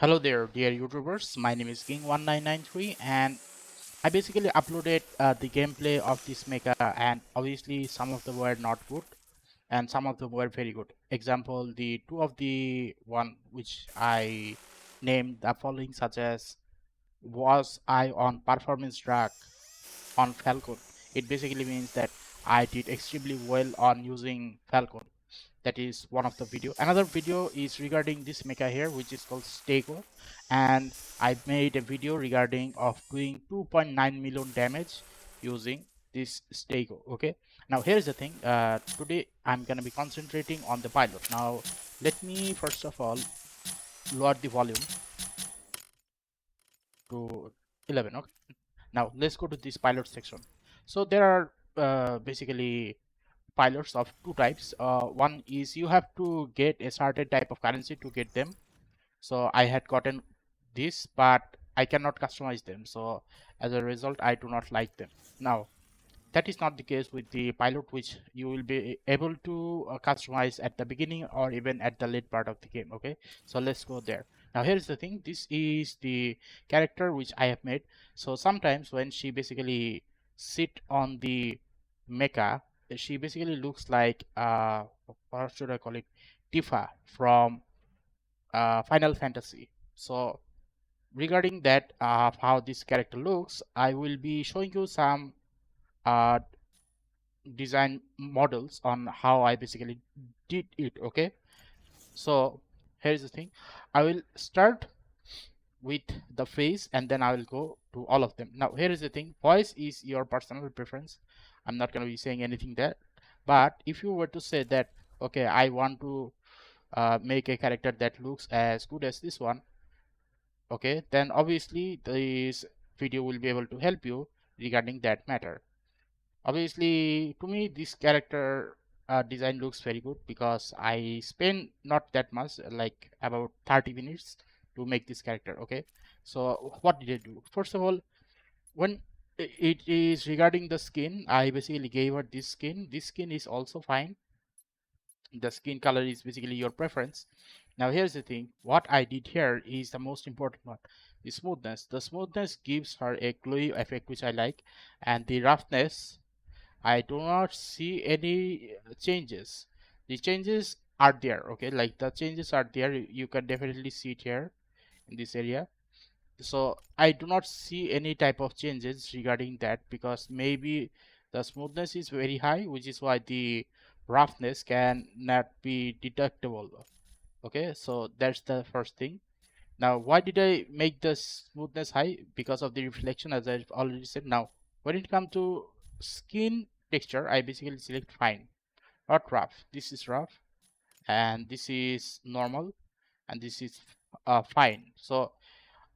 Hello there, dear YouTubers. My name is King1993, and I basically uploaded the gameplay of this mecha, and obviously some of them were not good, and some of them were very good. Example, the two of the one which I named the following, such as was I on performance drag on Falcon. It basically means that I did extremely well on using Falcon. That is one of the video. Another video is regarding this mecha here, which is called Stego, and I made a video regarding of doing 2.9 million damage using this Stego. Okay, now here's the thing. Today I'm gonna be concentrating on the pilot. Now let me first of all lower the volume to 11. Okay, now let's go to this pilot section. So there are basically pilots of two types. One is you have to get a certain type of currency to get them. So I had gotten this, but I cannot customize them. So as a result, I do not like them. Now that is not the case with the pilot, which you will be able to customize at the beginning or even at the late part of the game. Okay, so let's go there. Now here's the thing. This is the character which I have made. So sometimes when she basically sit on the mecha, she basically looks like what should I call it, Tifa from Final Fantasy. So regarding that, how this character looks, I will be showing you some uh, design models on how I basically did it. Okay, so here's the thing. I will start with the face and then I will go to all of them. Now here is the thing. Voice is your personal preference. I'm not going to be saying anything there, but if you were to say that, okay, I want to make a character that looks as good as this one, okay, then obviously this video will be able to help you regarding that matter. Obviously to me this character design looks very good because I spent not that much, like about 30 minutes to make this character. Okay, so what did I do? First of all, when it is regarding the skin, I basically gave her this skin. This skin is also fine. The skin color is basically your preference. Now here's the thing. What I did here is the most important one. The smoothness. The smoothness gives her a glowy effect, which I like, and the roughness, I do not see any changes. The changes are there. Okay, like the changes are there. You can definitely see it here in this area. So I do not see any type of changes regarding that, because maybe the smoothness is very high, which is why the roughness can not be detectable. Okay, so that's the first thing. Now why did I make the smoothness high? Because of the reflection, as I've already said. Now when it comes to skin texture, I basically select fine, not rough. This is rough, and this is normal, and this is fine. So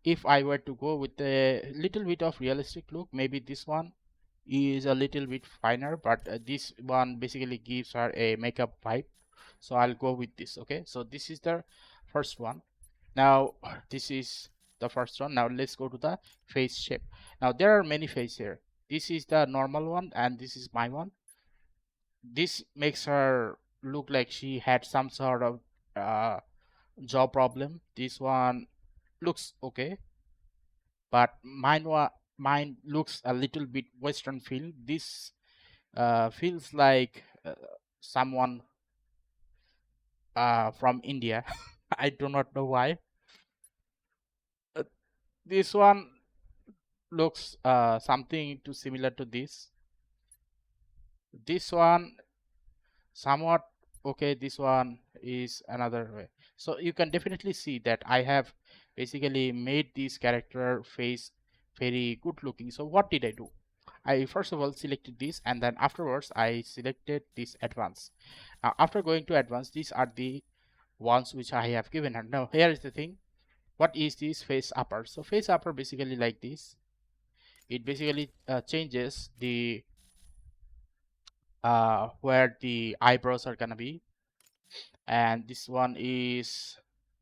if I were to go with a little bit of realistic look, maybe this one is a little bit finer, but this one basically gives her a makeup vibe, so I'll go with this. Okay, so this is the first one. Now this is the first one. Now let's go to the face shape. Now there are many faces here. This is the normal one and this is my one. This makes her look like she had some sort of uh, jaw problem. This one looks okay, but mine looks a little bit western feel. This feels like someone from India. I do not know why. uh, this one looks something too similar to this. This one somewhat okay. This one is another way. So you can definitely see that I have basically made this character face very good looking. So what did I do? I first of all selected this, and then afterwards I selected this advanced. Now after going to advanced, these are the ones which I have given her. Now here is the thing. What is this face upper? So face upper basically like this. It basically changes the where the eyebrows are gonna be, and this one is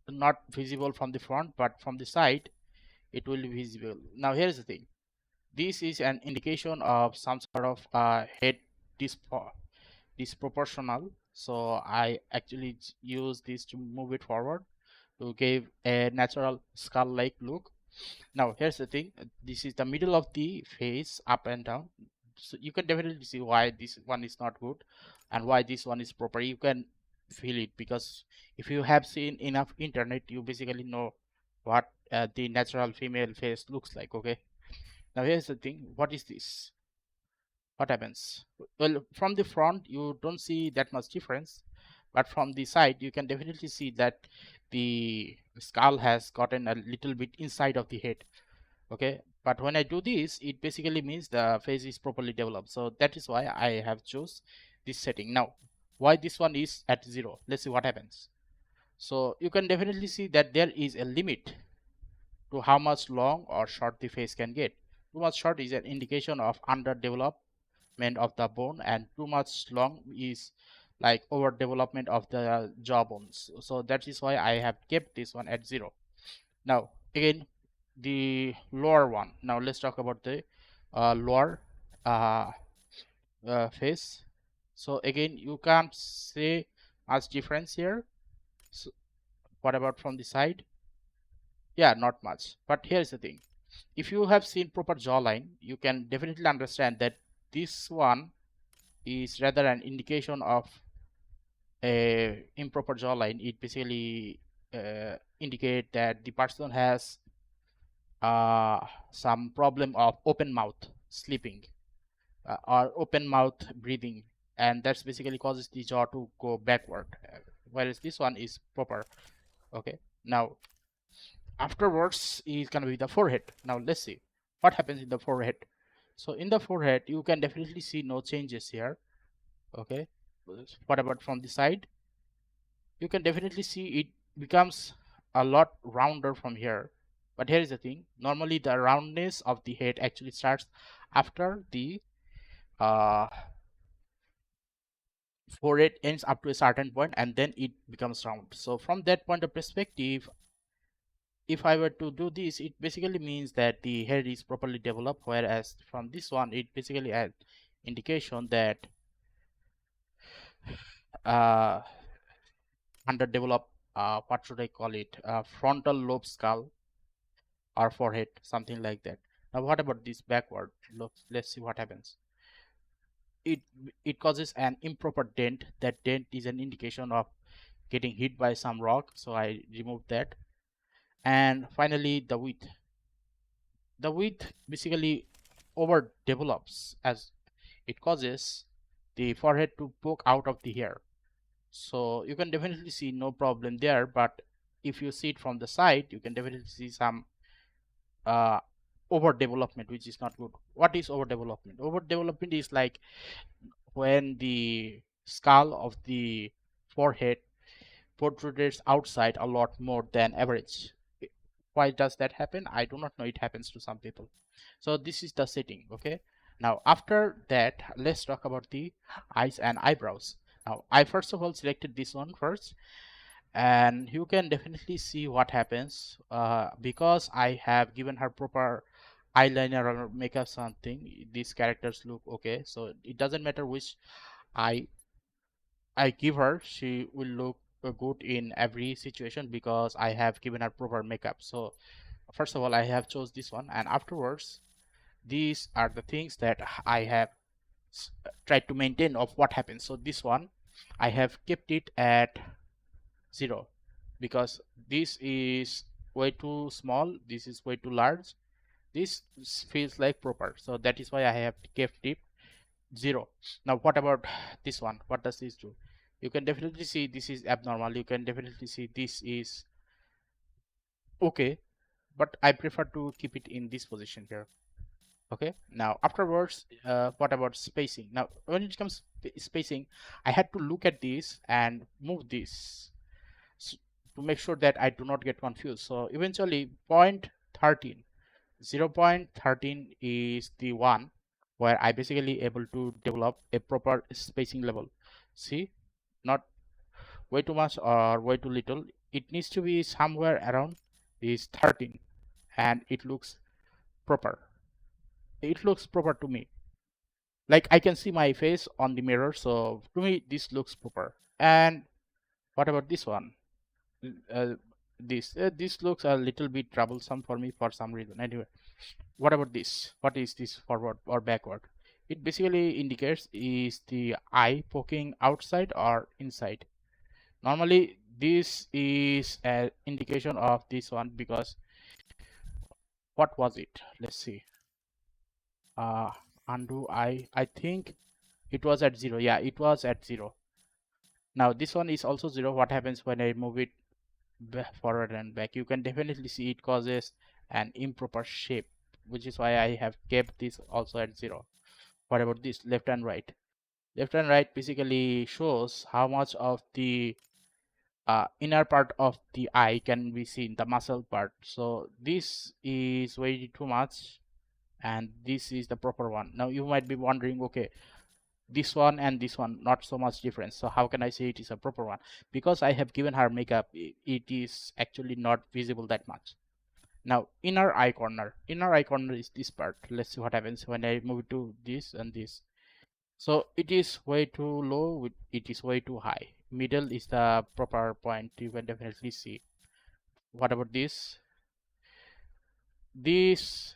not visible from the front, but from the side it will be visible. Now here's the thing. This is an indication of some sort of head disproportional, so I actually use this to move it forward. to give a natural skull-like look. Now here's the thing, this is the middle of the face, up and down, so you can definitely see why this one is not good and why this one is proper. You can feel it because if you have seen enough internet, you basically know what the natural female face looks like. Okay, now here's the thing, what is this? What happens? Well, from the front you don't see that much difference, but from the side you can definitely see that the skull has gotten a little bit inside of the head. Okay, but when I do this, it basically means the face is properly developed, so that is why I have chose this setting. Now why this one is at 0, let's see what happens. So you can definitely see that there is a limit to how much long or short the face can get. Too much short is an indication of underdevelopment of the bone, and too much long is like overdevelopment of the jawbones. So that is why I have kept this one at 0. Now again, the lower one. Now let's talk about the lower uh, face. So again, you can't say much difference here. So what about from the side? Yeah, not much. But here's the thing, if you have seen proper jawline, you can definitely understand that this one is rather an indication of a improper jawline. It basically indicate that the person has some problem of open mouth sleeping or open mouth breathing, and that's basically causes the jaw to go backward, whereas this one is proper. Okay, now afterwards is gonna be the forehead. Now let's see what happens in the forehead. So in the forehead you can definitely see no changes here. Okay, what about from the side? You can definitely see it becomes a lot rounder from here. But here is the thing, normally the roundness of the head actually starts after the uh, forehead ends up to a certain point and then it becomes round. So from that point of perspective, if I were to do this, it basically means that the head is properly developed, whereas from this one it basically has indication that uh, underdeveloped, what should I call it, frontal lobe skull or forehead, something like that. Now what about this backward? Let's see what happens. it it causes an improper dent. That dent is an indication of getting hit by some rock, so I removed that. And finally the width basically over develops as it causes the forehead to poke out of the hair. So you can definitely see no problem there, but if you see it from the side, you can definitely see some uh, overdevelopment, which is not good. What is overdevelopment? Overdevelopment is like when the skull of the forehead protrudes outside a lot more than average. Why does that happen? I do not know. It happens to some people. So this is the setting. Okay, now after that, let's talk about the eyes and eyebrows. Now I first of all selected this one first, and you can definitely see what happens because I have given her proper eyeliner or makeup something. These characters look okay, so it doesn't matter which eye I give her, she will look good in every situation because I have given her proper makeup. So first of all, I have chose this one, and afterwards these are the things that I have tried to maintain of what happens. So this one I have kept it at 0 because this is way too small, this is way too large, this feels like proper, so that is why I have kept it 0. Now what about this one? What does this do? You can definitely see this is abnormal, you can definitely see this is okay, but I prefer to keep it in this position here. Okay, now afterwards what about spacing? Now when it comes to spacing, I had to look at this and move this to make sure that I do not get confused. So eventually 0.13 0.13 is the one where I basically able to develop a proper spacing level. See, not way too much or way too little. It needs to be somewhere around this 13, and it looks proper. It looks proper to me. Like I can see my face on the mirror, so to me this looks proper. And what about this one? This looks a little bit troublesome for me for some reason. Anyway, what about this? What is this, forward or backward? It basically indicates is the eye poking outside or inside. Normally this is an indication of this one, because what was it? Let's see. uh Undo I think it was at 0. Yeah, it was at 0. Now this one is also 0. What happens when I move it forward and back? You can definitely see it causes an improper shape, which is why I have kept this also at 0. What about this left and right? Left and right basically shows how much of the inner part of the eye can be seen, the muscle part. So this is way too much, and this is the proper one. Now you might be wondering, okay, this one and this one not so much difference, so how can I say it is a proper one? Because I have given her makeup, it is actually not visible that much. Now inner eye corner is this part. Let's see what happens when I move it to this and this. So it is way too low, it is way too high. Middle is the proper point, you can definitely see. What about this? This,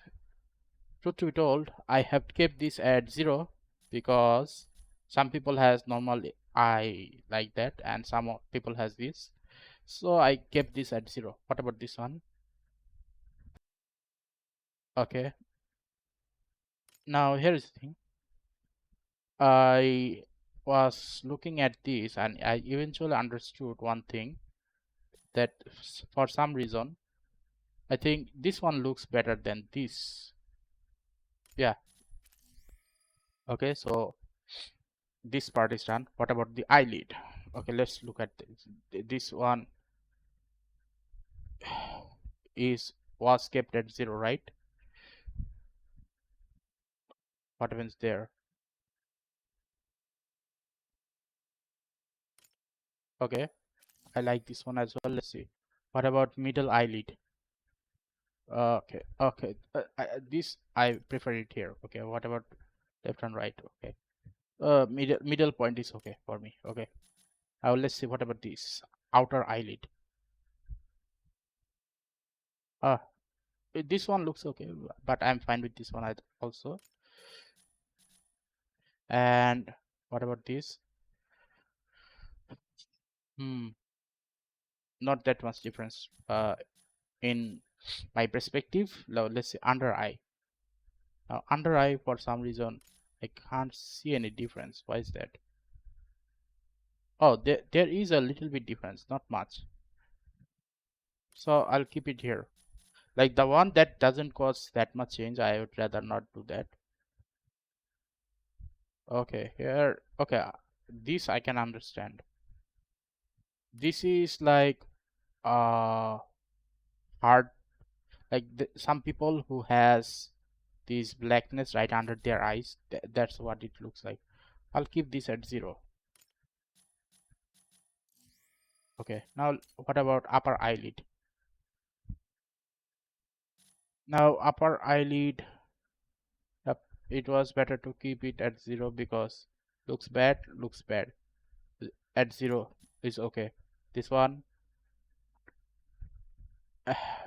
truth to be told, I have kept this at 0 because some people has normal eye like that and some people has this, so I kept this at 0. What about this one? Okay, now here is the thing. I was looking at this and I eventually understood one thing, that for some reason I think this one looks better than this. Yeah, okay, so this part is done. What about the eyelid? Okay, let's look at this one. Is was kept at 0, right? What happens there? Okay, I like this one as well. Let's see. What about middle eyelid? Okay, this I prefer it here. Okay, what about left and right? Okay, middle point is okay for me. Okay, now let's see. What about this outer eyelid? uh this one looks okay, but I'm fine with this one also. And what about this? Hmm, not that much difference in my perspective. Now let's say under eye. Now under eye, for some reason I can't see any difference. Why is that? Oh, there is a little bit difference, not much. So I'll keep it here. Like the one that doesn't cause that much change, I would rather not do that. Okay, here, okay, this I can understand. This is like hard, like some people who has this blackness right under their eyes, that's what it looks like. I'll keep this at 0. Okay, now what about upper eyelid? Now upper eyelid, yep, it was better to keep it at 0 because looks bad. At 0 is okay. This one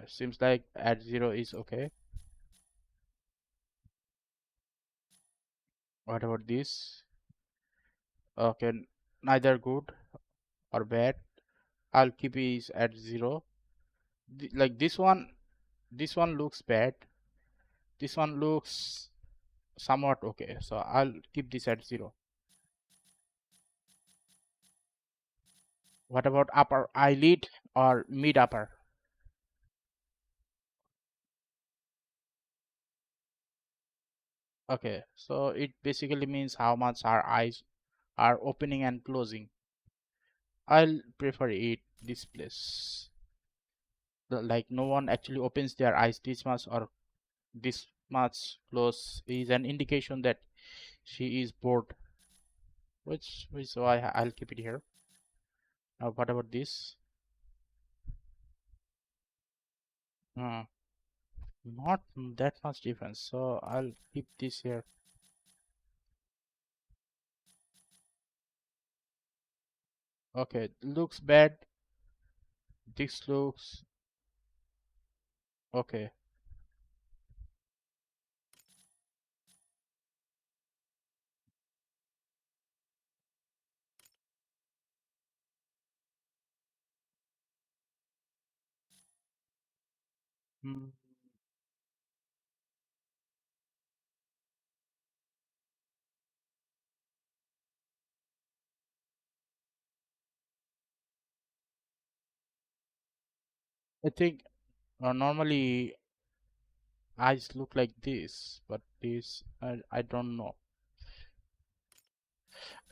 seems like at 0 is okay. What about this? Okay, neither good or bad. I'll keep it at 0. Like this one looks bad. This one looks somewhat okay, so I'll keep this at 0. What about upper eyelid or mid upper? Okay, so it basically means how much our eyes are opening and closing. I'll prefer it this place. Like no one actually opens their eyes this much or this much close is an indication that she is bored. Which so I'll keep it here. Now what about this? Hmm, not that much difference, so I'll keep this here. Okay, looks bad. This looks Okay. Hmm. I think normally eyes look like this, but this I don't know.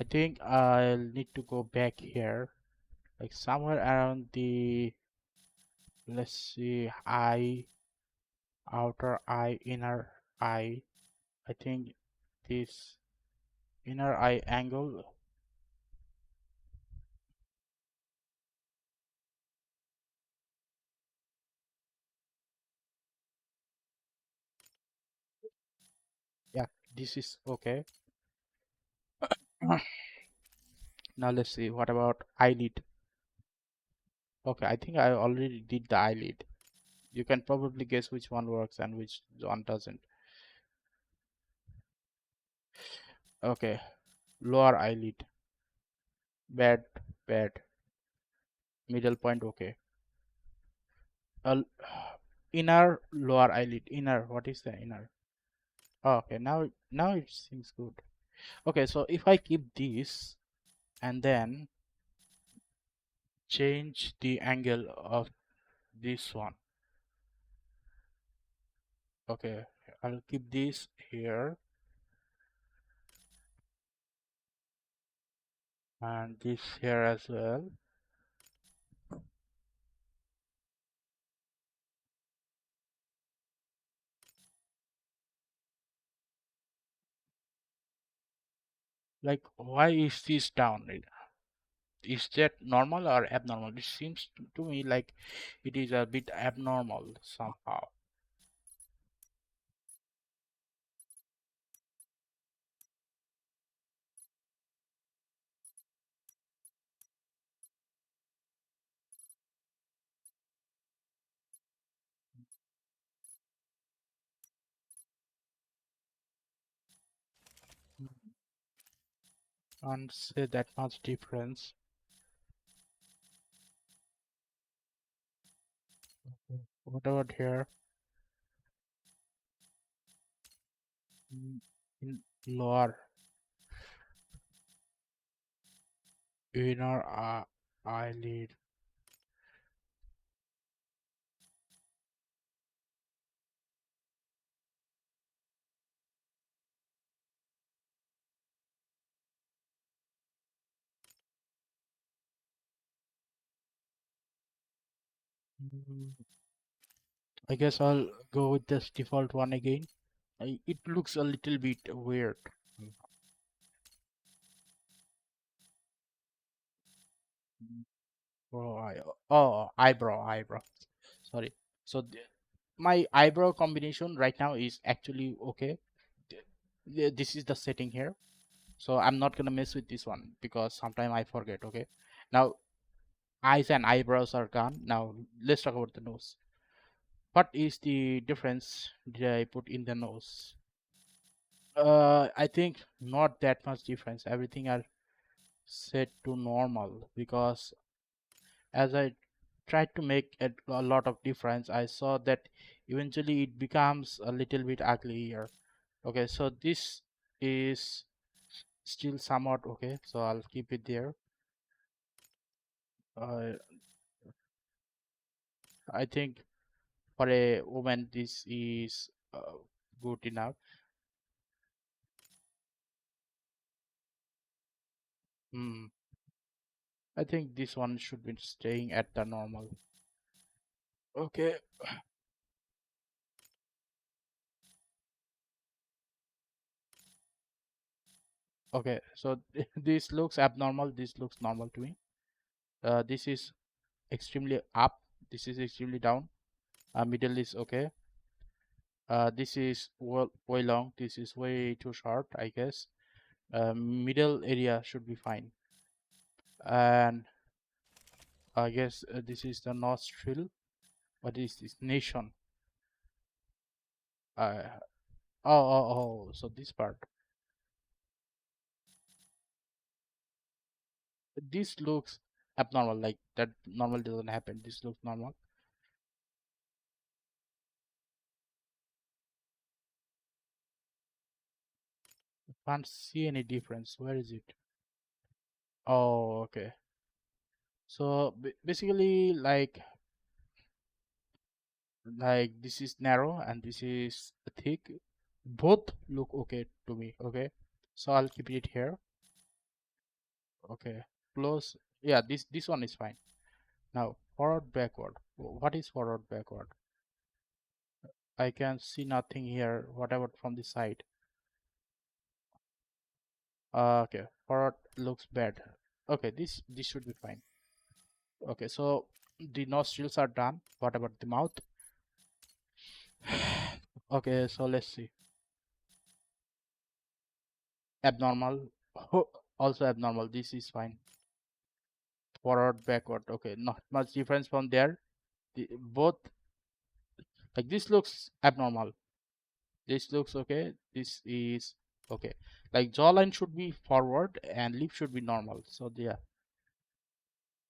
I think I'll need to go back here, like somewhere around the, let's see, eye, outer eye, inner eye. I think this inner eye angle. Yeah, this is okay. Now let's see, what about eyelid? Okay, I think I already did the eyelid. You can probably guess which one works and which one doesn't. Okay, lower eyelid. Bad, bad. Middle point, okay. Uh, inner lower eyelid. Inner, what is the inner? Oh, okay, now it seems good. Okay, so if I keep this and then change the angle of this one. Okay, I'll keep this here and this here as well. Like, why is this down? Is that normal or abnormal? It seems to me like it is a bit abnormal somehow. Can't say that much difference. What about here? In lower inner eyelid. Mm, I guess I'll go with this default one again. It looks a little bit weird. Mm, Oh, eyebrow. Sorry. So my eyebrow combination right now is actually okay. This is the setting here. So I'm not gonna mess with this one because sometime I forget. Okay. Now eyes and eyebrows are gone. Now let's talk about the nose. What is the difference did I put in the nose? I think not that much difference. Everything are set to normal because as I tried to make a lot of difference, I saw that eventually it becomes a little bit uglier. Okay, so this is still somewhat okay, so I'll keep it there. Uh, I think for a woman, this is good enough. Hmm. I think this one should be staying at the normal. Okay. Okay, so this looks abnormal. This looks normal to me. This is extremely up. This is extremely down. Middle is okay. This is way long. This is way too short, I guess. Middle area should be fine. And I guess this is the nostril. What is this? Nation. Uh, so this part. This looks abnormal, like that normal doesn't happen. This looks normal. Can't see any difference. Where is it? Oh, okay. So basically, like this is narrow and this is thick. Both look okay to me. Okay, so I'll keep it here. Okay, close. Yeah, this one is fine. Now forward backward. What is forward backward? I can see nothing here. What about from the side? Okay, forward looks bad. Okay, this should be fine. Okay, so the nostrils are done. What about the mouth? Okay, so let's see. Abnormal. Also abnormal. This is fine. Forward, backward. Okay, not much difference from there. Both, like this looks abnormal. This looks okay. This is okay. Like jawline should be forward and lip should be normal. So yeah.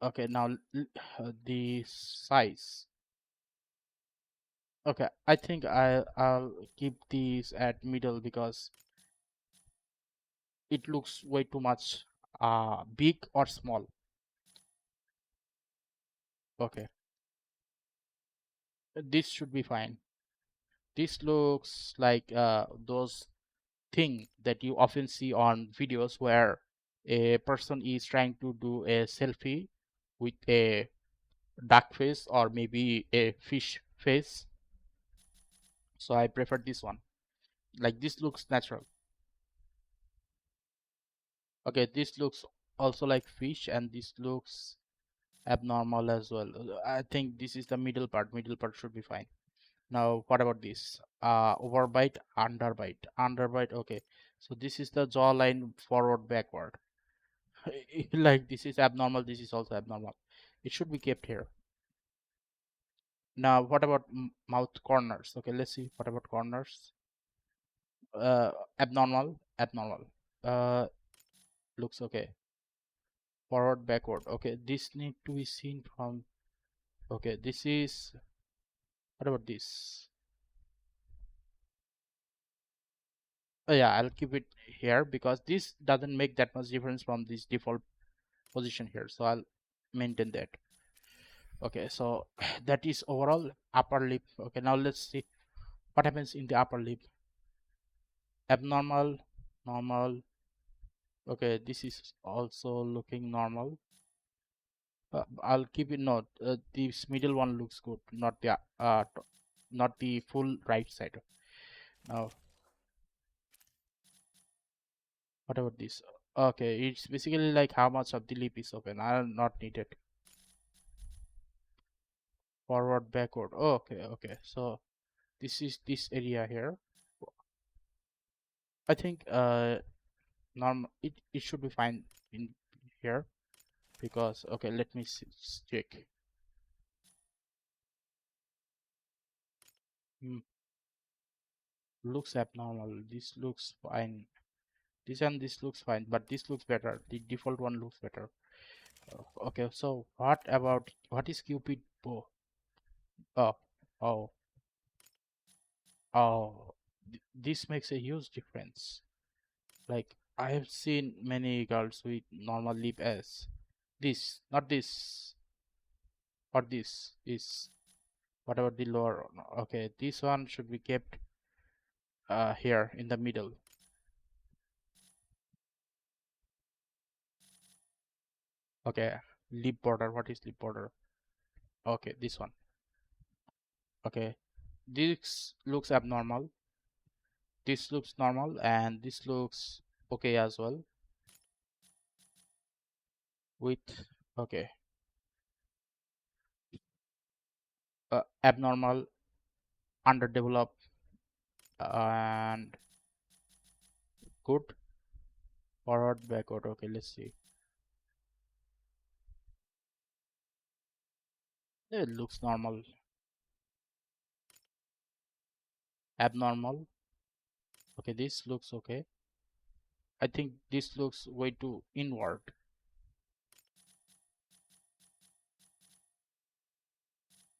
Okay, now the size. Okay, I think I'll keep these at middle because it looks way too much big or small. Okay, this should be fine. This looks like those thing that you often see on videos where a person is trying to do a selfie with a duck face or maybe a fish face. So I prefer this one. Like this looks natural. Okay, this looks also like fish and this looks abnormal as well. I think this is the middle part. Middle part should be fine. Now what about this? Overbite, underbite, underbite. Okay, so this is the jawline forward backward. Like this is abnormal, this is also abnormal. It should be kept here. Now what about mouth corners? Okay, let's see. What about corners? Abnormal, abnormal. uh Looks okay. Forward, backward. Okay, this need to be seen from. Okay, this is. What about this? Yeah, I'll keep it here because this doesn't make that much difference from this default position here, so I'll maintain that. Okay, so that is overall upper lip. Okay, now let's see what happens in the upper lip. Abnormal, normal. Okay, this is also looking normal. I'll keep it note. This middle one looks good, not the not the full right side. Now, what about this? Okay, it's basically like how much of the lip is open. I'll not need it. Forward, backward. Oh, okay, okay. So this is this area here. I think normal. It should be fine in here because okay. Let me see, check. Hmm, looks abnormal. This looks fine. This and this looks fine, but this looks better. The default one looks better. Okay, so what about what is Cupid bow? Oh, oh, oh, this makes a huge difference. Like I have seen many girls with normal lip as this, not this, or this is whatever the lower. Okay, this one should be kept here in the middle. Okay, lip border. What is lip border? Okay, this one. Okay, this looks abnormal. This looks normal, and this looks okay as well. With okay, abnormal, underdeveloped, and good. Forward, backward. Okay, let's see. It looks normal. abnormal. Okay, this looks okay. I think this looks way too inward.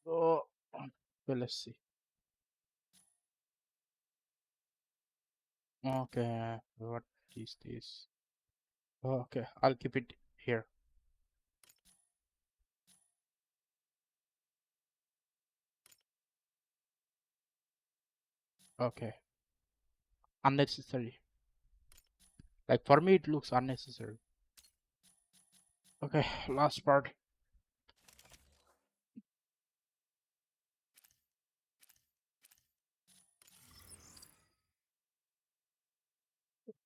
Oh, okay, let's see. Okay, what is this? Okay, I'll keep it here. Okay, unnecessary. Like for me, it looks unnecessary. Okay, last part.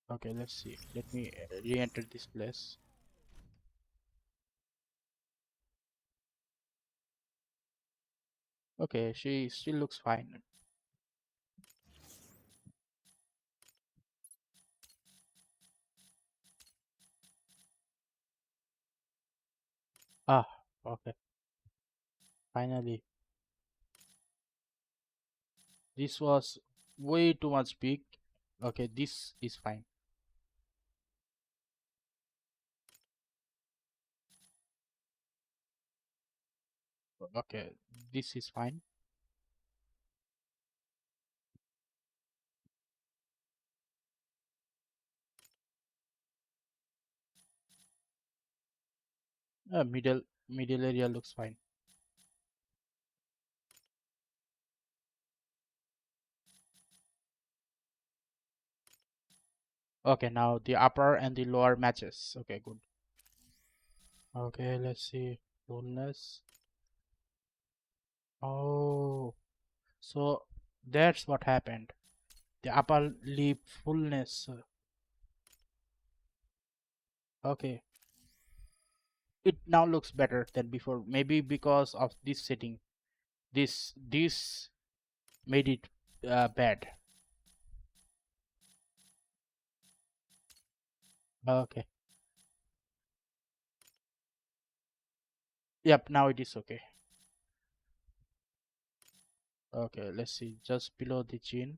Okay, let's see. Let me re-enter this place. Okay, she still looks fine. Ah, okay. Finally, this was way too much big. Okay, this is fine. Okay, this is fine. Middle area looks fine. Okay, now the upper and the lower matches. Okay, good. Okay, let's see. Fullness. Oh, so that's what happened. The upper lip fullness. Okay, it now looks better than before. Maybe because of this setting. This made it bad. Okay. Yep, now it is okay. Okay, let's see. Just below the chin.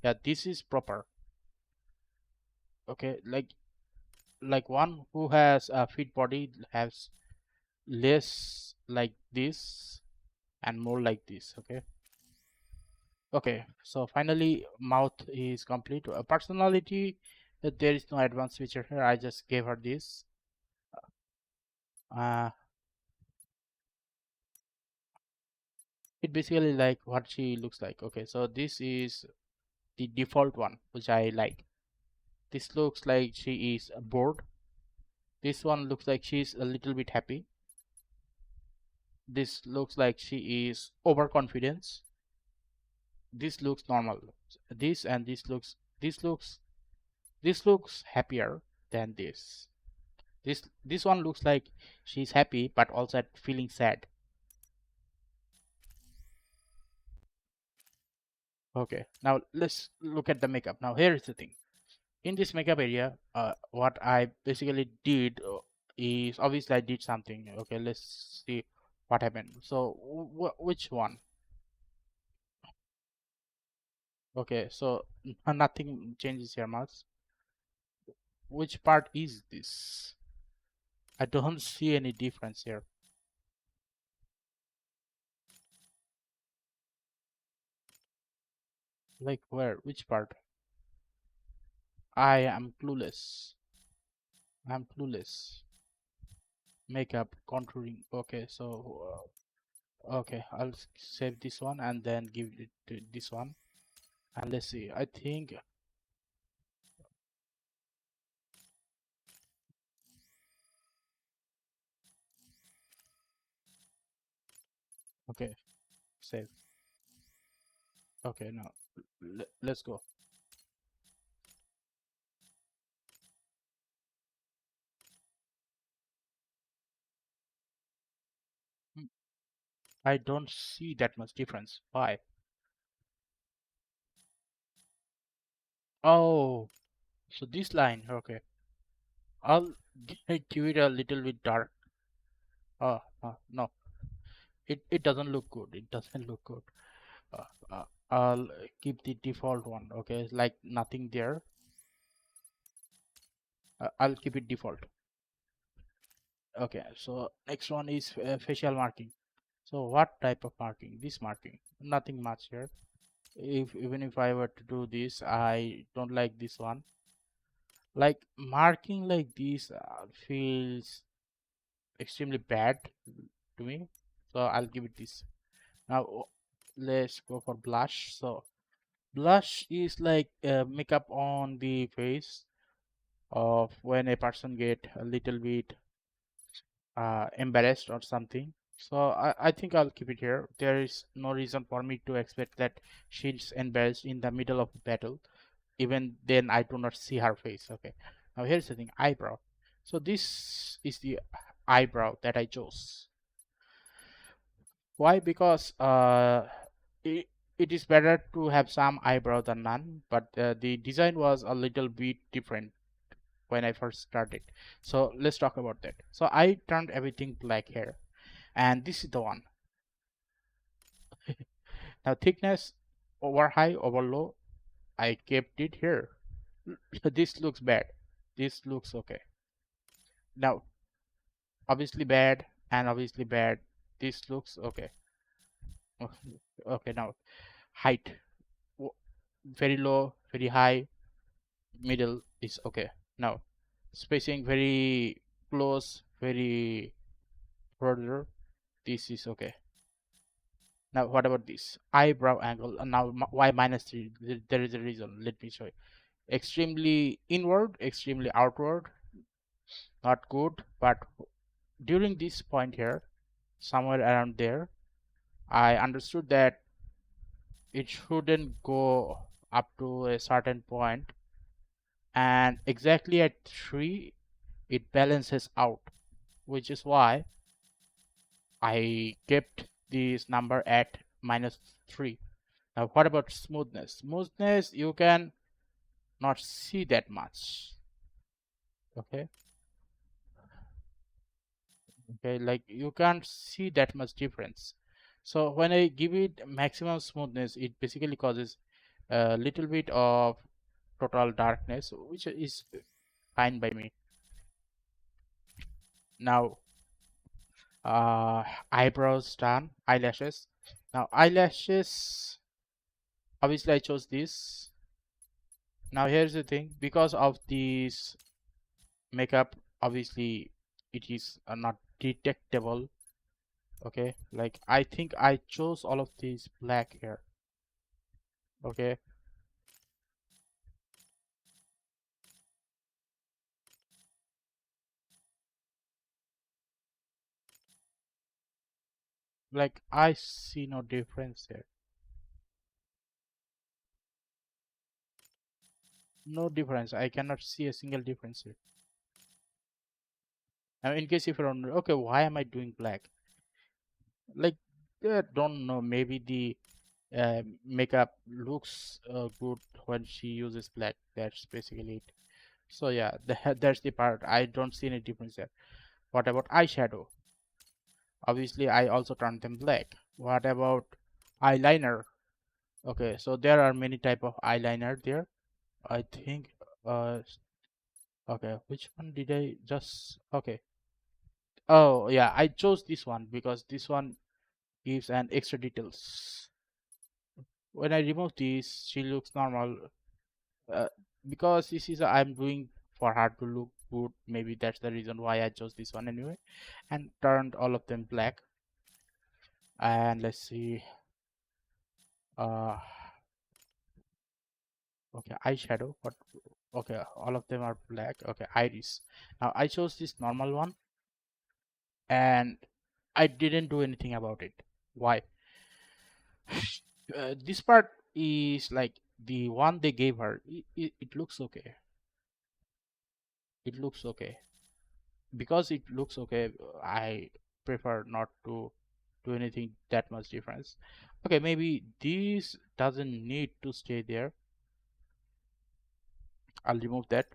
Yeah, this is proper. Okay, like one who has a fit body has less like this and more like this. Okay. Okay, so finally mouth is complete. Personality, there is no advanced feature here. I just gave her this. Uh, it basically like what she looks like. Okay, so this is the default one, which I like. This looks like she is bored. This one looks like she's a little bit happy. This looks like she is overconfident. This looks normal. This and this looks happier than this. This one looks like she's happy but also feeling sad. Okay, now let's look at the makeup. Now here is the thing. In this makeup area, what I basically did is obviously I did something. Okay, let's see what happened. So which one? Okay, so nothing changes here much. Which part is this? I don't see any difference here. Like where? Which part? I am clueless. I'm clueless. Makeup, contouring. Okay, so okay, I'll save this one and then give it to this one. And let's see. I think okay, save. Okay, now let's go. Hmm, I don't see that much difference. Why? Oh, so this line. Okay, I'll give it a little bit dark. No, it doesn't look good. It doesn't look good. Uh, uh, I'll keep the default one. Okay, like nothing there. I'll keep it default. Okay, so next one is facial marking. So what type of marking? This marking, nothing much here. If even if I were to do this, I don't like this one. Like marking like this feels extremely bad to me, so I'll give it this. Now let's go for blush. So blush is like makeup on the face of when a person get a little bit embarrassed or something. So I think I'll keep it here. There is no reason for me to expect that she's embarrassed in the middle of battle. Even then, I do not see her face. Okay. Now here's the thing, eyebrow. So this is the eyebrow that I chose. Why? Because it, it is better to have some eyebrow than none. But the design was a little bit different when I first started. So let's talk about that. So I turned everything black here, and this is the one. Now thickness over high, over low, I kept it here. This looks bad. This looks okay. Now obviously bad and obviously bad. This looks okay. Okay, now height, very low, very high, middle is okay. Now spacing very close, very further, this is okay. Now what about this eyebrow angle? Now why -3? There is a reason. Let me show you. Extremely inward, extremely outward, not good. But during this point here, somewhere around there, I understood that it shouldn't go up to a certain point, and exactly at 3 it balances out, which is why I kept this number at -3. Now what about smoothness? Smoothness, you can not see that much. Okay, okay, like you can't see that much difference. So when I give it maximum smoothness, it basically causes a little bit of total darkness, which is fine by me. Now eyebrows done, eyelashes. Now eyelashes, obviously I chose this. Now here's the thing, because of this makeup, obviously it is not detectable. Okay, like I think I chose all of these black here. Okay, like I see no difference here. No difference. I cannot see a single difference here. Now in case if you don't know, okay, why am I doing black? Like don't know, maybe the makeup looks good when she uses black. That's basically it. So yeah, that's the part. I don't see any difference there. What about eyeshadow? Obviously I also turned them black. What about eyeliner? Okay, so there are many type of eyeliner there. I think uh okay, which one did I just okay. Oh yeah, I chose this one because this one gives an extra details. When I remove this, she looks normal. uh, because this is I'm doing for her to look good. Maybe that's the reason why I chose this one anyway, and turned all of them black. And let's see. Uh, okay, eyeshadow. What? Okay, all of them are black. Okay, iris. Now I chose this normal one, and I didn't do anything about it. Why? This part is like the one they gave her. It looks okay. It looks okay. Because it looks okay, I prefer not to do anything that much difference. Okay, maybe this doesn't need to stay there. I'll remove that.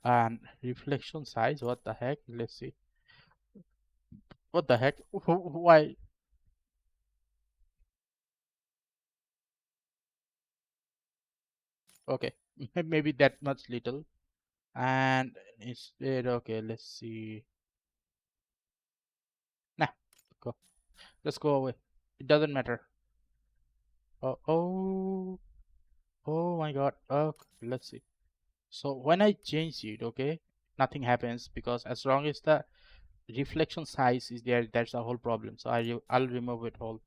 And reflection size, what the heck? Let's see. What the heck? Why? Okay, maybe that much little. And instead, okay, let's see. Nah, go. Let's go away. It doesn't matter. Oh, oh my God. Okay, let's see. So when I change it, okay, nothing happens because as long as the reflection size is there, that's the whole problem. So I'll remove it all.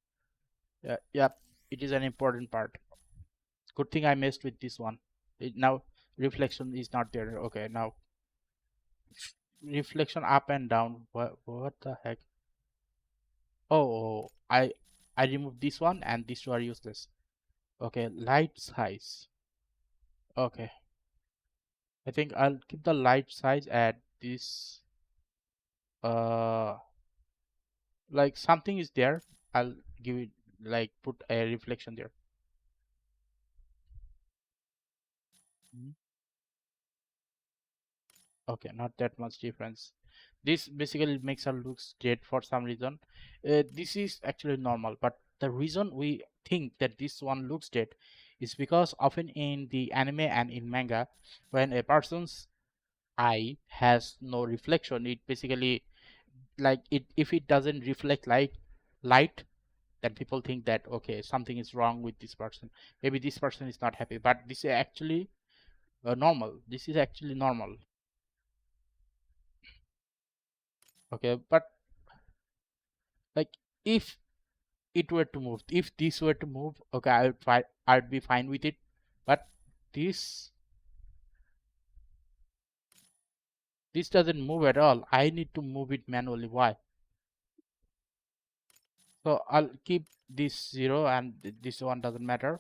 Yeah, yep, it is an important part. Good thing I messed with this one. Now reflection is not there. Okay, now reflection up and down. What the heck? Oh, I removed this one and these two are useless. Okay, light size. Okay, I think I'll keep the light size at this. Uh, like something is there. I'll give it like put a reflection there. Mhm. Okay, not that much difference. This basically makes her look straight for some reason. This is actually normal, but the reason we think that this one looks dead is because often in the anime and in manga, when a person's eye has no reflection, it basically like it if it doesn't reflect light, then people think that okay, something is wrong with this person. Maybe this person is not happy, but this is actually normal. This is actually normal. Okay, but like if it were to move, if this were to move, okay, I'd be fine with it. But this this doesn't move at all. I need to move it manually. Why? So I'll keep this 0 and this one doesn't matter.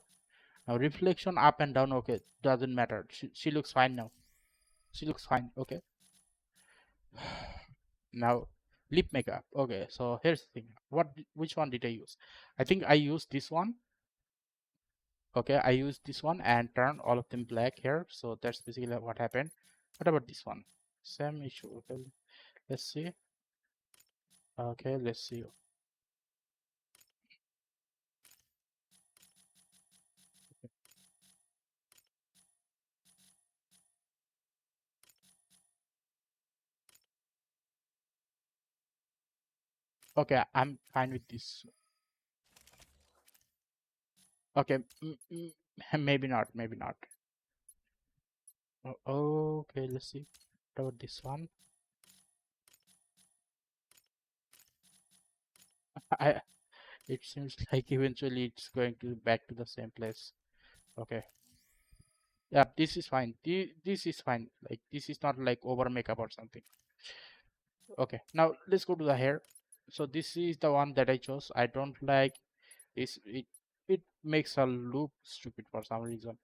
Now reflection up and down, okay, doesn't matter. She looks fine now. She looks fine. Okay. Now lip makeup. Okay, so here's the thing. Which one did I use? I think I used this one. Okay, I used this one and turn all of them black here. So that's basically what happened. What about this one? Same issue. Okay, let's see. Okay, let's see. Okay, I'm fine with this. Okay, maybe not, maybe not. Okay, let's see. What about this one? I it seems like eventually it's going to back to the same place. Okay. Yeah, this is fine. This is fine. Like this is not like over makeup or something. Okay, now let's go to the hair. So this is the one that I chose. I don't like this. It makes her look stupid for some reason.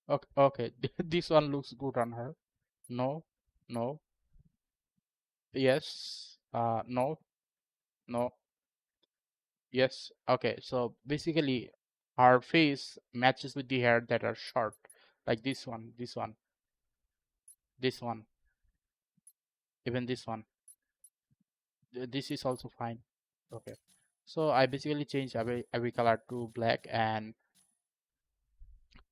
Okay, okay. This one looks good on her. No, no, yes, no, no, yes. Okay, so basically, her face matches with the hair that are short, like this one, even this one. This is also fine. Okay, so I basically changed every color to black and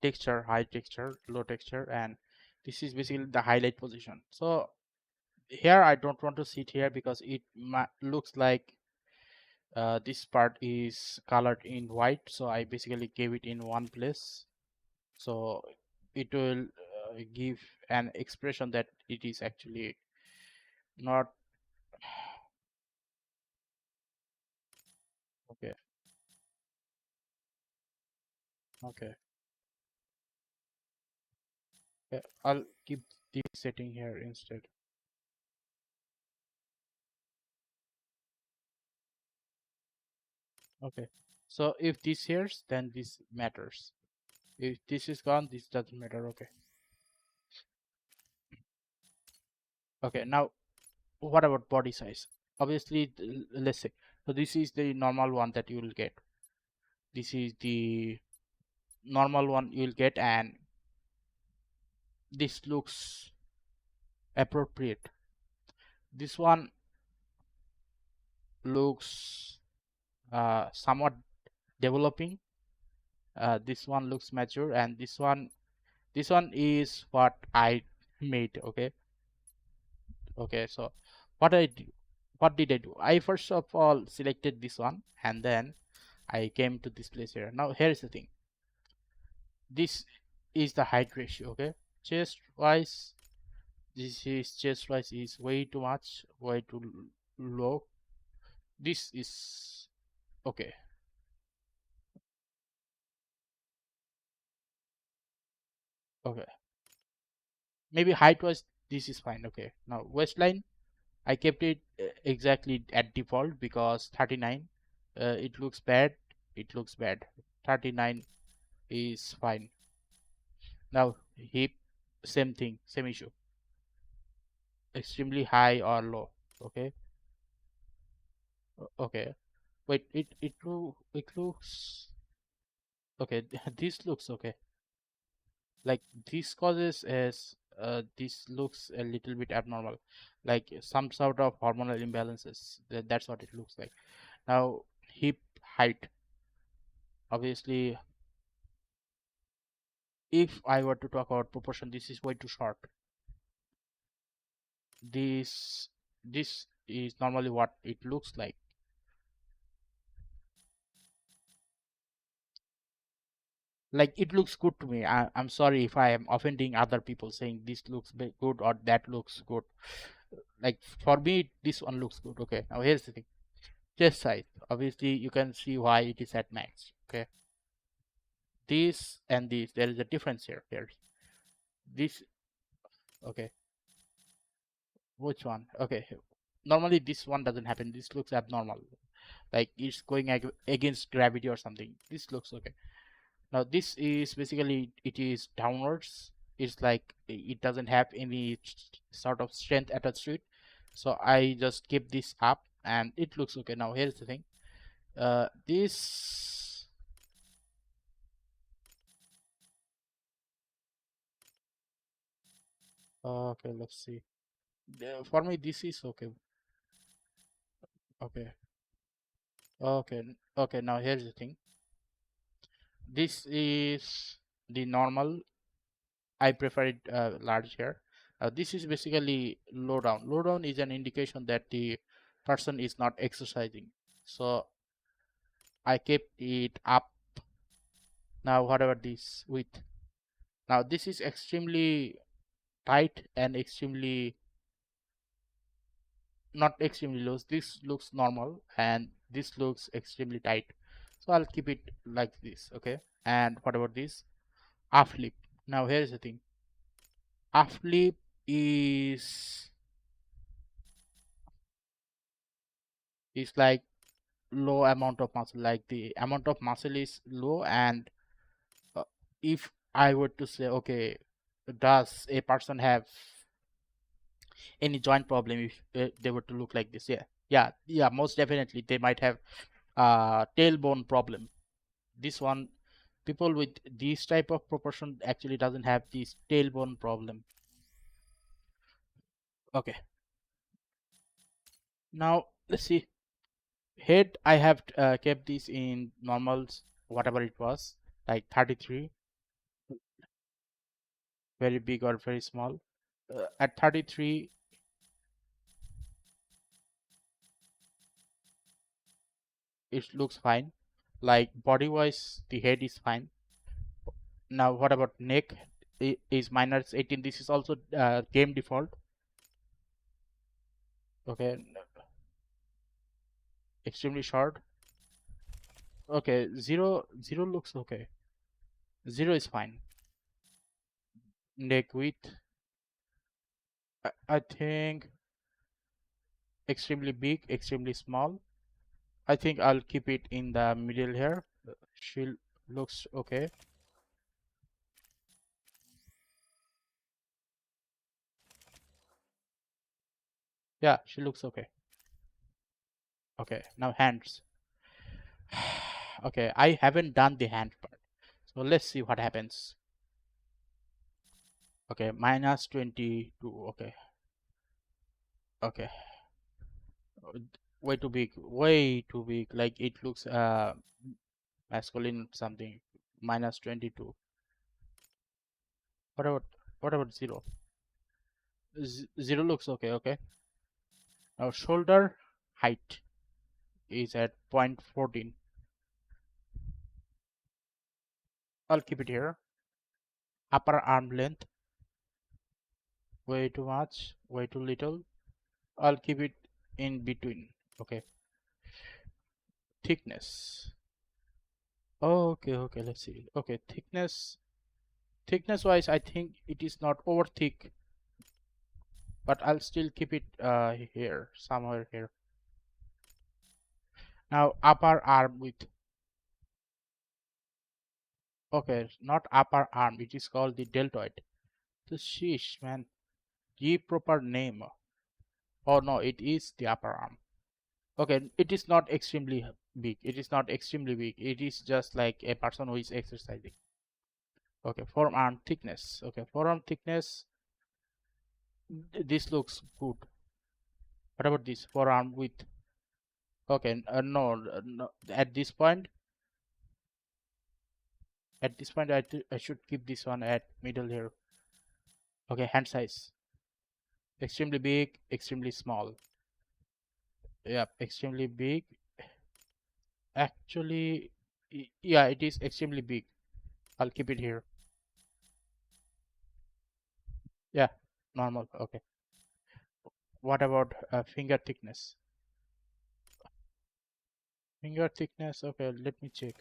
texture, high texture, low texture, and this is basically the highlight position. So here I don't want to sit here because it looks like this part is colored in white, so I basically gave it in one place, so it will give an expression that it is actually not okay. Okay, yeah, I'll keep this setting here instead. Okay, so if this here's, then this matters. If this is gone, this doesn't matter. Okay. Okay, now what about body size? Obviously, let's say, so this is the normal one that you will get. This is the normal one you will get, and this looks appropriate. This one looks somewhat developing. This one looks mature, and this one is what I made. Okay, so what did I do? I first of all selected this one, and then I came to this place here. Now here's the thing. This is the height ratio. Okay, chest wise, chest wise is way too much, way too low. This is okay. Okay, maybe height wise this is fine. Okay, now waistline I kept it exactly at default because 39 it looks bad. 39 is fine. Now hip, same thing, same issue, extremely high or low. Okay. Okay, wait, it looks okay. This looks okay. Like this causes as this looks a little bit abnormal, like some sort of hormonal imbalances. That's what it looks like. Now hip height, obviously, if I were to talk about proportion, this is way too short. This is normally what it looks like. Like it looks good to me. I'm sorry if I am offending other people saying this looks good or that looks good. Like for me this one looks good. Okay, now here's the thing. Chest size, obviously you can see why it is at max. Okay, this and this, there is a difference here. This. Okay, which one? Okay, normally this one doesn't happen. This looks abnormal, like it's going against gravity or something. This looks okay. Now this is basically, it is downwards. It's like it doesn't have any sort of strength attached to it, so I just keep this up and it looks okay. Now here's the thing. This. Okay, let's see. For me this is okay. Okay. Okay, now here's the thing. This is the normal. I prefer it large here. This is basically low down. Low down is an indication that the person is not exercising, so I kept it up. Now whatever this width. Now this is extremely tight and extremely not extremely loose. This looks normal and this looks extremely tight, so I'll keep it like this. Okay, and what about this half lip? Now here's the thing. Half lip is like low amount of muscle, like the amount of muscle is low, and uh, if I were to say, okay, does a person have any joint problem if they were to look like this? Yeah, most definitely they might have tailbone problem. This one, people with this type of proportion actually doesn't have this tailbone problem. Okay, now let's see. Head, I have kept this in normals, whatever it was, like 33, very big or very small. At 33, it looks fine. Like body wise, the head is fine. Now what about neck? Is minus 18. This is also game default. Okay, extremely short. Okay, zero looks okay. Zero is fine. Neck width, I think extremely big, extremely small. I think I'll keep it in the middle here. She looks okay. Yeah, she looks okay. Okay, now hands. Okay, I haven't done the hand part, so let's see what happens. Okay, minus 22. Okay, Okay. Way too big. Way too big. Like it looks masculine something. Minus 22. What about what about zero? Zero looks okay. Okay. Now shoulder height is at 0.14. I'll keep it here. Upper arm length, way too much, way too little. I'll keep it in between. Okay. Thickness. Oh, okay, let's see. Okay, thickness wise, I think it is not over thick, but I'll still keep it here, somewhere here. Now upper arm width. Okay, not upper arm, it is called the deltoid. So sheesh, man. The proper name. Oh no, it is the upper arm. Okay, it is not extremely big. It is not extremely big. It is just like a person who is exercising. Okay, forearm thickness. Okay, forearm thickness. This looks good. What about this forearm width? Okay, no. At this point, I should keep this one at middle here. Okay, hand size. Extremely big, extremely small. Yeah, extremely big. Actually, yeah, it is extremely big. I'll keep it here. Yeah, normal. Okay. What about finger thickness? Finger thickness. Okay, let me check.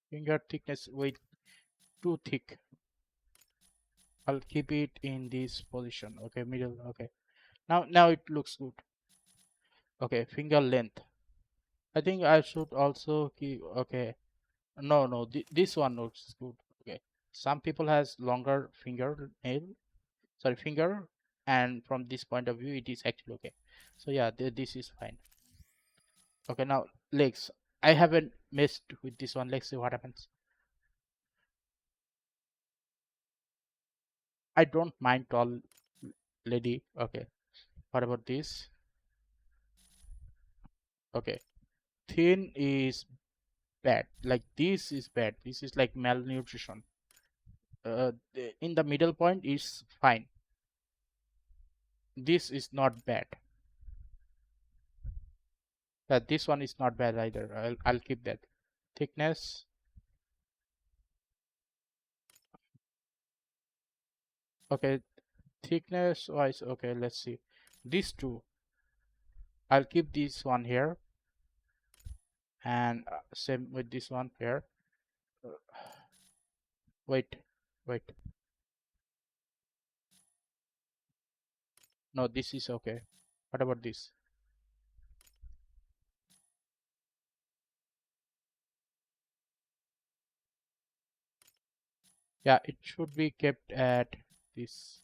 Finger thickness way too thick. I'll keep it in this position. Okay, middle. Okay. Now it looks good. Okay, finger length. I think I should also keep. Okay. No. This one looks good. Okay. Some people has longer finger, and from this point of view, it is actually okay. So yeah, this is fine. Okay, now legs. I haven't messed with this one. Let's see what happens. I don't mind tall lady. Okay. What about this? Okay. Thin is bad. Like this is bad. This is like malnutrition. In the middle point is fine. This is not bad. This one is not bad either. I'll keep that. Thickness. Okay. Thickness wise. Okay. Let's see. These two. I'll keep this one here, and same with this one here. Uh, wait. Wait. No, this is okay. What about this? Yeah, it should be kept at this.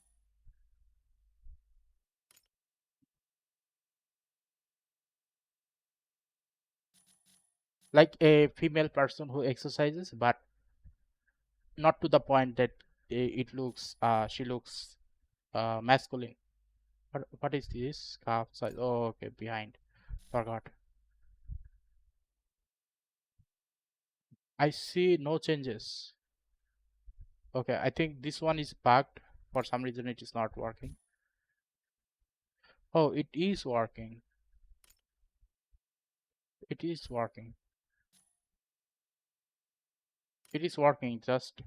Like a female person who exercises, but not to the point that it looks she looks masculine. What is this calf size? Oh, okay, behind. Forgot. I see no changes. Okay, I think this one is bugged. For some reason, it is not working. Oh, it is working. It is working. It is working. Just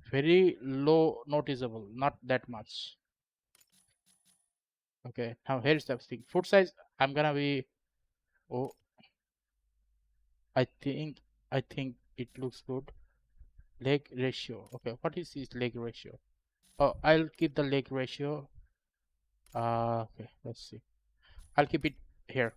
very low noticeable. Not that much. Okay, now here's the thing. Foot size. I'm gonna be. Oh, I think. I think it looks good. Leg ratio. Okay, what is this leg ratio? Oh, I'll keep the leg ratio. Okay, let's see. I'll keep it here.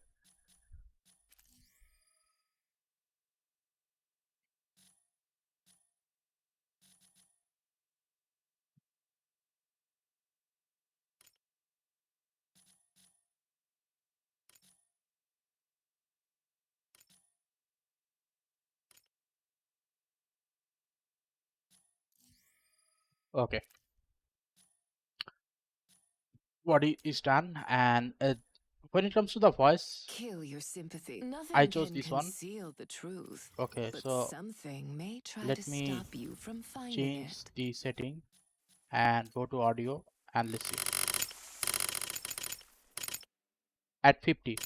Okay, body is done, and when it comes to the voice, Kill your sympathy. I Nothing chose can this one. conceal the truth, Okay, but so something may try let to me stop you from finding change it. the setting and go to audio and listen at 50.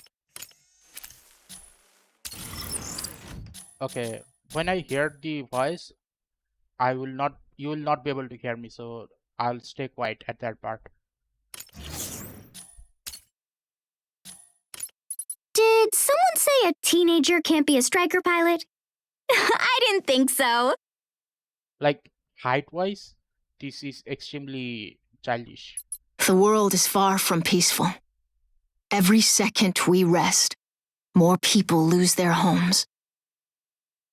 Okay, when I hear the voice, you will not be able to hear me, so I'll stay quiet at that part. Did someone say a teenager can't be a striker pilot? I didn't think so. Like height wise, this is extremely childish. The world is far from peaceful. Every second we rest, more people lose their homes.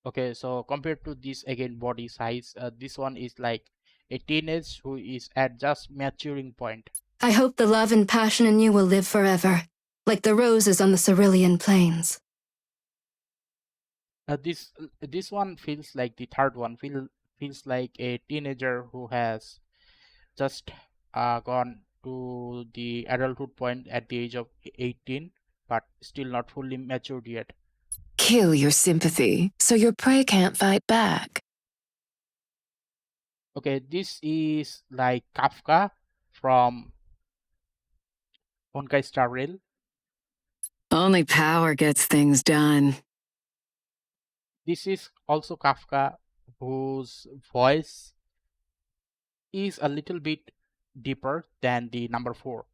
Okay, so compared to this again body size, this one is like a teenage who is at just maturing point. I hope the love and passion in you will live forever, like the roses on the Cerulean plains. This one feels like the third one feels like a teenager who has just gone to the adulthood point at the age of 18, but still not fully matured yet. Kill your sympathy so your prey can't fight back. Okay, this is like Kafka from Honkai Star Rail. Only power gets things done. This is also Kafka, whose voice is a little bit deeper than the number 4.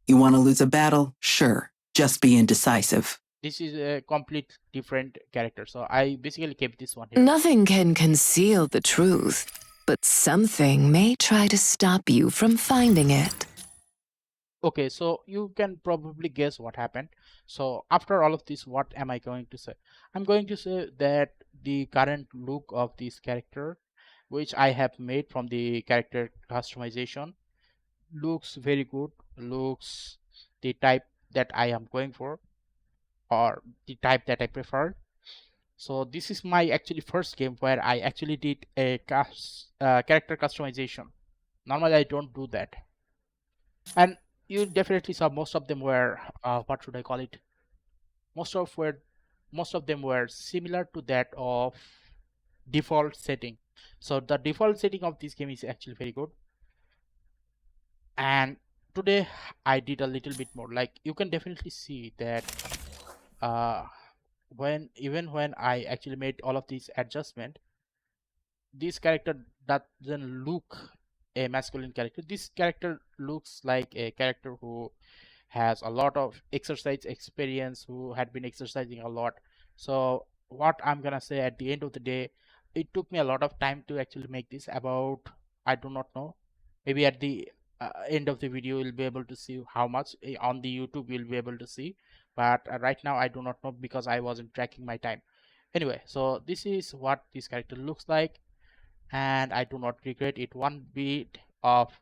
You want to lose a battle? Sure. Just be indecisive. This is a complete different character, so I basically kept this one here. Nothing can conceal the truth, but something may try to stop you from finding it. Okay, so you can probably guess what happened. So after all of this, what am I going to say? I'm going to say that the current look of this character, which I have made from the character customization, looks very good, looks the type that I am going for, or the type that I prefer. So this is my actually first game where I actually did a character customization. Normally I don't do that. And you definitely saw most of them were what should I call it? Most of them were similar to that of default setting. So the default setting of this game is actually very good. And today I did a little bit more. Like you can definitely see that when I actually made all of these adjustment, this character doesn't look a masculine character. This character looks like a character who has a lot of exercise experience, who had been exercising a lot. So what I'm gonna say at the end of the day, it took me a lot of time to actually make this. About, I do not know, maybe at the end of the video you'll be able to see how much on the YouTube you'll be able to see, but right now I do not know because I wasn't tracking my time. Anyway, so this is what this character looks like, and I do not regret it one bit of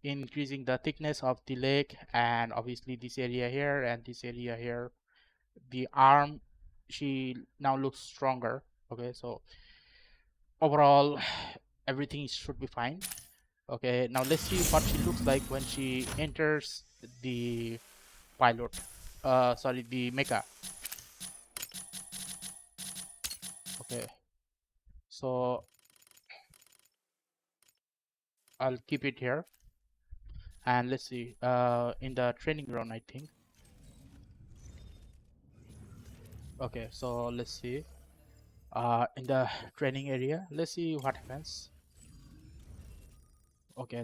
increasing the thickness of the leg, and obviously this area here and this area here. The arm, she now looks stronger. Okay, so overall everything should be fine. Okay, now let's see what she looks like when she enters the pilot, sorry, the mecha. Okay, so I'll keep it here, and let's see in the training ground, I think. Okay, so let's see in the training area, let's see what happens. Okay,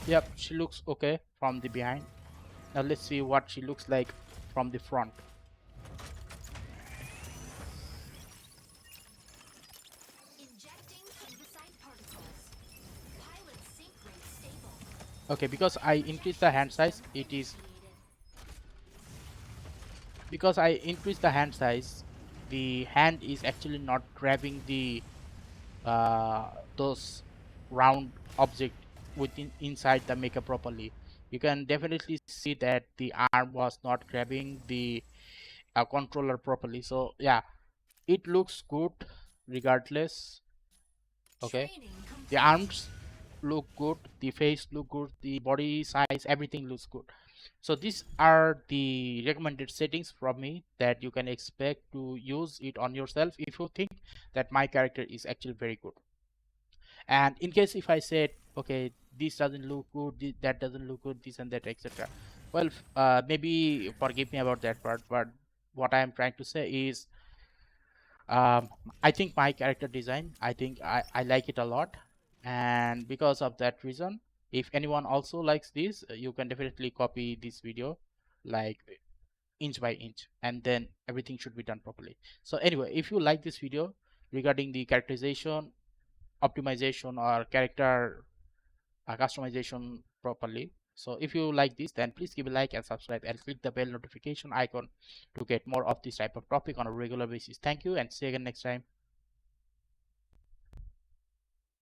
yep, she looks okay from the behind. Now let's see what she looks like from the front. Okay, because I increased the hand size, the hand is actually not grabbing the those round object inside the mecha properly. You can definitely see that the arm was not grabbing the a controller properly. So yeah, it looks good regardless. Okay, the arms look good, the face look good, the body size, everything looks good. So these are the recommended settings from me that you can expect to use it on yourself if you think that my character is actually very good. And in case if I said, okay, this doesn't look good, that doesn't look good, this and that, etc., well, maybe forgive me about that part, but what I am trying to say is, I think my character design, I like it a lot, and because of that reason, if anyone also likes this, you can definitely copy this video like inch by inch, and then everything should be done properly. So anyway, if you like this video regarding the characterization, optimization, or character customization properly, so if you like this, then please give a like and subscribe and click the bell notification icon to get more of this type of topic on a regular basis. Thank you, and see you again next time.